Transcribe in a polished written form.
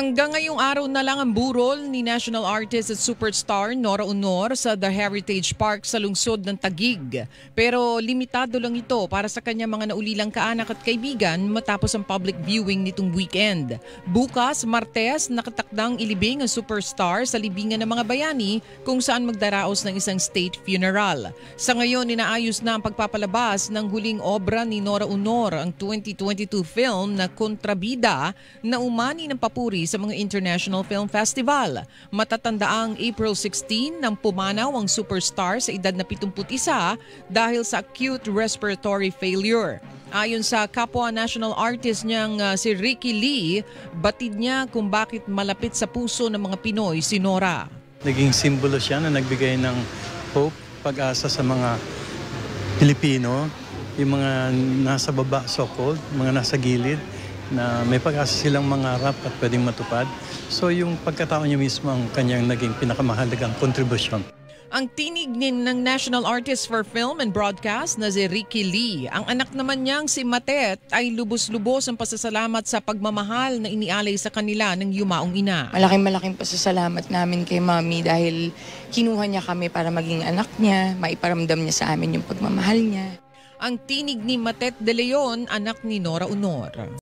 Hanggang ngayong araw na lang ang burol ni national artist at superstar Nora Aunor sa The Heritage Park sa lungsod ng Taguig. Pero limitado lang ito para sa kanyang mga naulilang kaanak at kaibigan matapos ang public viewing nitong weekend. Bukas, Martes, nakatakdang ilibing ang superstar sa libingan ng mga bayani kung saan magdaraos ng isang state funeral. Sa ngayon, inaayos na ang pagpapalabas ng huling obra ni Nora Aunor, ang 2022 film na Kontrabida na umani ng papuri sa mga International Film Festival. Matatandaang April 16 nang pumanaw ang superstar sa edad na 71 dahil sa acute respiratory failure. Ayon sa kapwa national artist niyang si Ricky Lee, batid niya kung bakit malapit sa puso ng mga Pinoy si Nora. Naging simbolo siya na nagbigay ng hope, pag-asa sa mga Pilipino, yung mga nasa baba, so-called, mga nasa gilid, na may pag-asa silang mangarap at pwedeng matupad. So yung pagkatao niya mismo ang kanyang naging pinakamahalagang kontribusyon. Ang tinig ng National Artist for Film and Broadcast na si Ricky Lee. Ang anak naman niyang si Matet ay lubos-lubos ang pasasalamat sa pagmamahal na inialay sa kanila ng yumaong ina. Malaking pasasalamat namin kay Mami dahil kinuha niya kami para maging anak niya, maiparamdam niya sa amin yung pagmamahal niya. Ang tinig ni Matet de Leon, anak ni Nora Aunor.